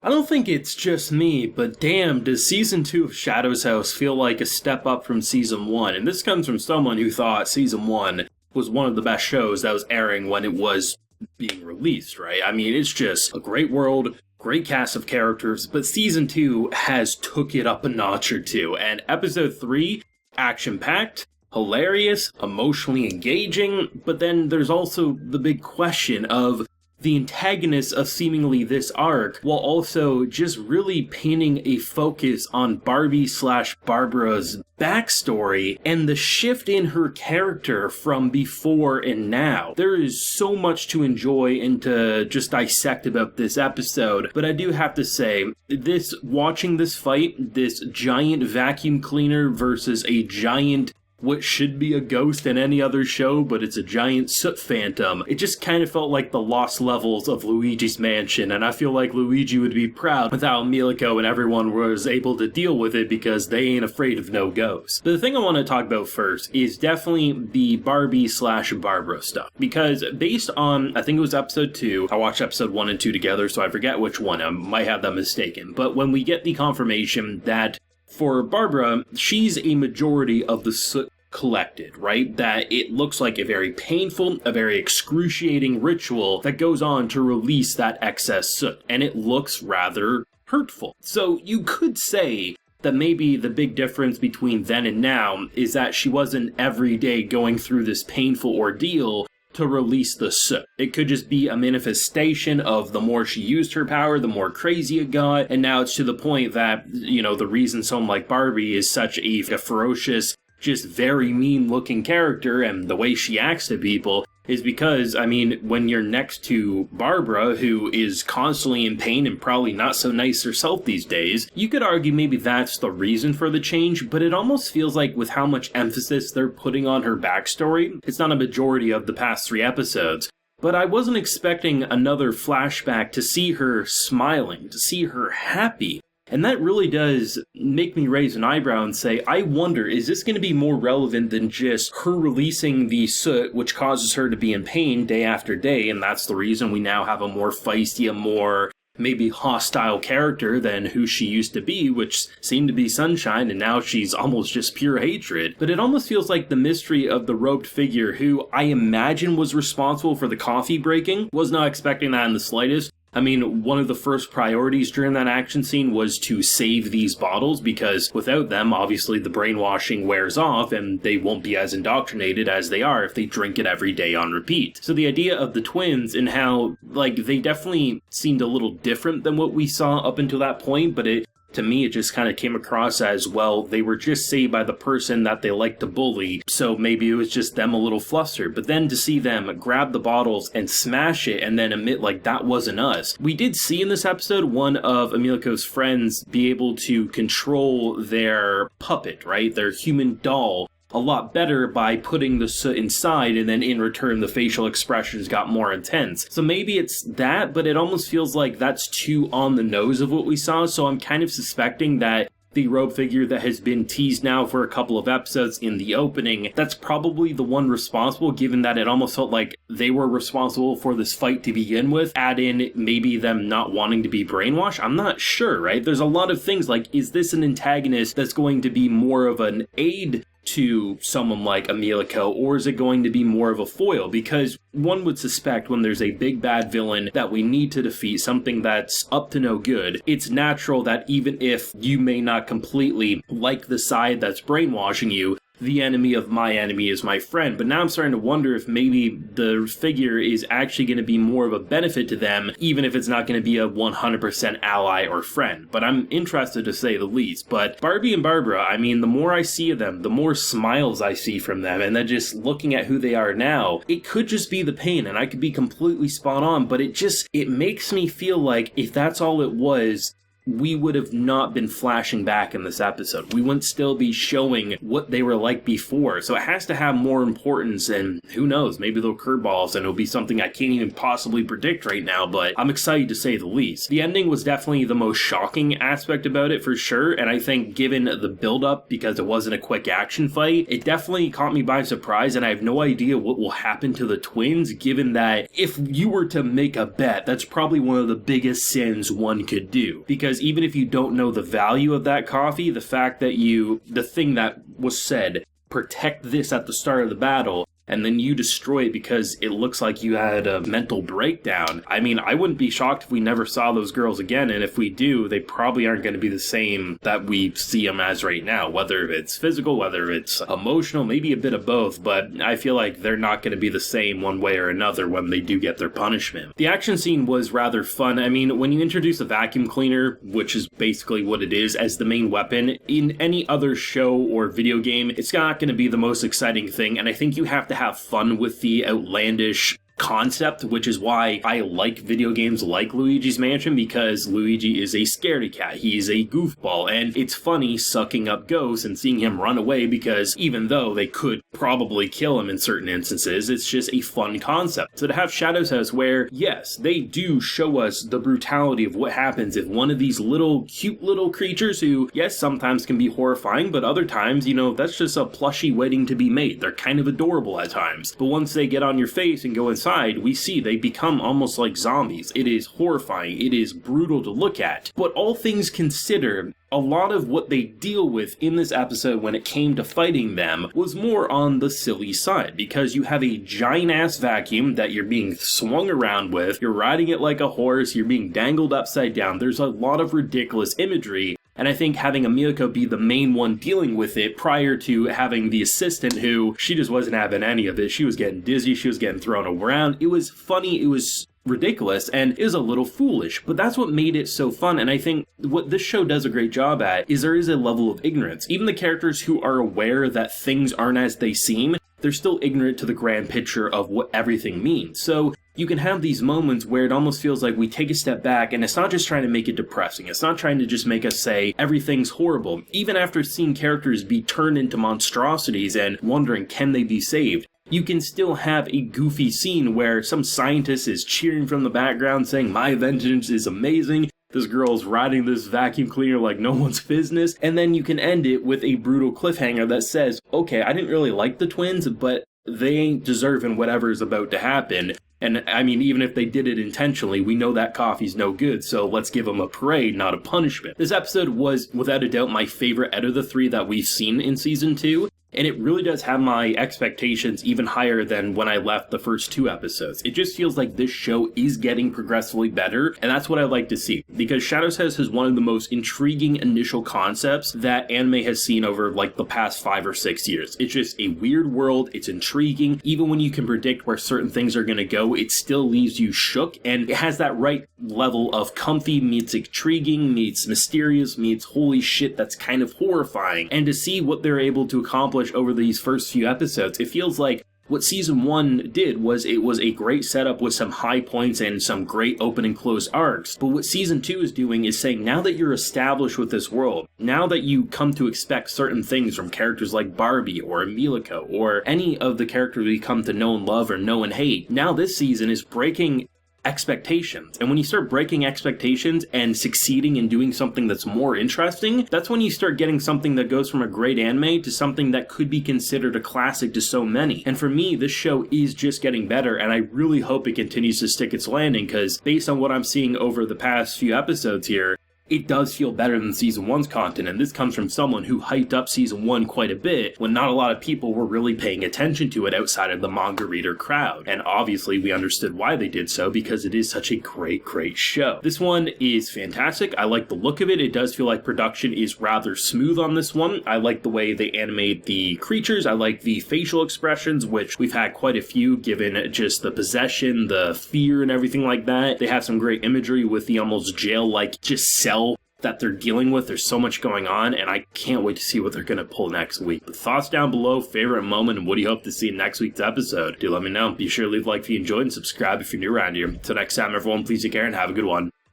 I don't think it's just me, but damn, does Season 2 of Shadow's House feel like a step up from Season 1? And this comes from someone who thought Season 1 was one of the best shows that was airing when it was being released, right? I mean, it's just a great world, great cast of characters, but Season 2 has took it up a notch or two, and Episode 3, action-packed, hilarious, emotionally engaging, but then there's also the big question of the antagonist of seemingly this arc, while also just really painting a focus on Barbie/Barbara's backstory and the shift in her character from before and now. There is so much to enjoy and to just dissect about this episode, but I do have to say, watching this fight, this giant vacuum cleaner versus a giant what should be a ghost in any other show, but it's a giant soot phantom. It just kind of felt like the lost levels of Luigi's Mansion, and I feel like Luigi would be proud with how Milico and everyone was able to deal with it because they ain't afraid of no ghosts. But the thing I want to talk about first is definitely the Barbie/Barbara stuff, because based on, I think it was episode 2, I watched episode 1 and 2 together, so I forget which one, I might have them mistaken, but when we get the confirmation that for Barbara, she's a majority of the soot collected, right? That it looks like a very painful, a very excruciating ritual that goes on to release that excess soot, and it looks rather hurtful. So you could say that maybe the big difference between then and now is that she wasn't every day going through this painful ordeal to release the soot. It could just be a manifestation of the more she used her power, the more crazy it got, and now it's to the point that, you know, the reason someone like Barbie is such a ferocious, just very mean-looking character, and the way she acts to people, is because, I mean, when you're next to Barbara, who is constantly in pain and probably not so nice herself these days, you could argue maybe that's the reason for the change, but it almost feels like with how much emphasis they're putting on her backstory, it's not a majority of the past 3 episodes. But I wasn't expecting another flashback to see her smiling, to see her happy. And that really does make me raise an eyebrow and say, I wonder, is this going to be more relevant than just her releasing the soot, which causes her to be in pain day after day, and that's the reason we now have a more feisty, a more maybe hostile character than who she used to be, which seemed to be sunshine, and now she's almost just pure hatred. But it almost feels like the mystery of the robed figure, who I imagine was responsible for the coffee breaking, was not expecting that in the slightest. I mean, one of the first priorities during that action scene was to save these bottles, because without them, obviously the brainwashing wears off and they won't be as indoctrinated as they are if they drink it every day on repeat. So the idea of the twins and how, like, they definitely seemed a little different than what we saw up until that point, but to me, it just kind of came across as, well, they were just saved by the person that they like to bully, so maybe it was just them a little flustered. But then to see them grab the bottles and smash it and then admit, like, that wasn't us. We did see in this episode one of Emilico's friends be able to control their puppet, right? Their human doll, a lot better by putting the soot inside, and then in return the facial expressions got more intense. So maybe it's that, but it almost feels like that's too on the nose of what we saw, so I'm kind of suspecting that the robe figure that has been teased now for a couple of episodes in the opening, that's probably the one responsible, given that it almost felt like they were responsible for this fight to begin with. Add in maybe them not wanting to be brainwashed. I'm not sure, right? There's a lot of things like, is this an antagonist that's going to be more of an aid to someone like Emilico, or is it going to be more of a foil? Because one would suspect when there's a big bad villain that we need to defeat, something that's up to no good, it's natural that even if you may not completely like the side that's brainwashing you, the enemy of my enemy is my friend. But now I'm starting to wonder if maybe the figure is actually going to be more of a benefit to them, even if it's not going to be a 100% ally or friend. But I'm interested to say the least. But Barbie and Barbara, I mean, the more I see of them, the more smiles I see from them, and then just looking at who they are now, it could just be the pain, and I could be completely spot on, but it makes me feel like if that's all it was, we would have not been flashing back in this episode. We wouldn't still be showing what they were like before. So it has to have more importance, and who knows, maybe they'll curveballs and it'll be something I can't even possibly predict right now, but I'm excited to say the least. The ending was definitely the most shocking aspect about it for sure, and I think given the build-up, because it wasn't a quick action fight, it definitely caught me by surprise, and I have no idea what will happen to the twins, given that if you were to make a bet, that's probably one of the biggest sins one could do. Because even if you don't know the value of that coffee, the fact that the thing that was said, protect this at the start of the battle, and then you destroy it because it looks like you had a mental breakdown. I mean, I wouldn't be shocked if we never saw those girls again, and if we do, they probably aren't going to be the same that we see them as right now, whether it's physical, whether it's emotional, maybe a bit of both, but I feel like they're not going to be the same one way or another when they do get their punishment. The action scene was rather fun. I mean, when you introduce a vacuum cleaner, which is basically what it is, as the main weapon, in any other show or video game, it's not going to be the most exciting thing, and I think you have to have fun with the outlandish concept, which is why I like video games like Luigi's Mansion, because Luigi is a scaredy cat. He's a goofball, and it's funny sucking up ghosts and seeing him run away, because even though they could probably kill him in certain instances, it's just a fun concept. So to have Shadow's House where, yes, they do show us the brutality of what happens if one of these cute little creatures who, yes, sometimes can be horrifying, but other times, that's just a plushie waiting to be made. They're kind of adorable at times. But once they get on your face and go inside, we see they become almost like zombies. It is horrifying. It is brutal to look at. But all things considered, a lot of what they deal with in this episode when it came to fighting them was more on the silly side, because you have a giant-ass vacuum that you're being swung around with, you're riding it like a horse, you're being dangled upside down. There's a lot of ridiculous imagery, and I think having Emilico be the main one dealing with it prior to having the assistant who, she just wasn't having any of it. She was getting dizzy, she was getting thrown around. It was funny, it was ridiculous, and is a little foolish, but that's what made it so fun. And I think what this show does a great job at is there is a level of ignorance. Even the characters who are aware that things aren't as they seem, they're still ignorant to the grand picture of what everything means. So you can have these moments where it almost feels like we take a step back, and it's not just trying to make it depressing. It's not trying to just make us say everything's horrible. Even after seeing characters be turned into monstrosities and wondering, can they be saved? You can still have a goofy scene where some scientist is cheering from the background saying, my vengeance is amazing. This girl's riding this vacuum cleaner like no one's business. And then you can end it with a brutal cliffhanger that says, okay, I didn't really like the twins, but they ain't deserving whatever is about to happen. And I mean, even if they did it intentionally, we know that coffee's no good, so let's give them a parade, not a punishment. This episode was, without a doubt, my favorite out of the three that we've seen in Season 2. And it really does have my expectations even higher than when I left the first two episodes. It just feels like this show is getting progressively better, and that's what I like to see. Because Shadow's House is one of the most intriguing initial concepts that anime has seen over like the past 5 or 6 years. It's just a weird world, it's intriguing. Even when you can predict where certain things are going to go, it still leaves you shook, and it has that right level of comfy meets intriguing, meets mysterious, meets holy shit, that's kind of horrifying. And to see what they're able to accomplish over these first few episodes, it feels like what Season 1 did was it was a great setup with some high points and some great open and close arcs. But what Season 2 is doing is saying, now that you're established with this world, now that you come to expect certain things from characters like Barbie or Emilico or any of the characters we come to know and love or know and hate, now this season is breaking expectations. And when you start breaking expectations and succeeding in doing something that's more interesting, that's when you start getting something that goes from a great anime to something that could be considered a classic to so many. And for me, this show is just getting better, and I really hope it continues to stick its landing, because based on what I'm seeing over the past few episodes here, it does feel better than Season 1's content, and this comes from someone who hyped up Season 1 quite a bit when not a lot of people were really paying attention to it outside of the manga reader crowd. And obviously we understood why they did so, because it is such a great show. This one is fantastic. I like the look of it. It does feel like production is rather smooth on this one. I like the way they animate the creatures. I like the facial expressions, which we've had quite a few given just the possession, the fear, and everything like that. They have some great imagery with the almost jail-like just cell that they're dealing with. There's so much going on, and I can't wait to see what they're going to pull next week. But thoughts down below, favorite moment, and what do you hope to see in next week's episode? Do let me know. Be sure to leave a like if you enjoyed, and subscribe if you're new around here. Till next time, everyone, please take care and have a good one.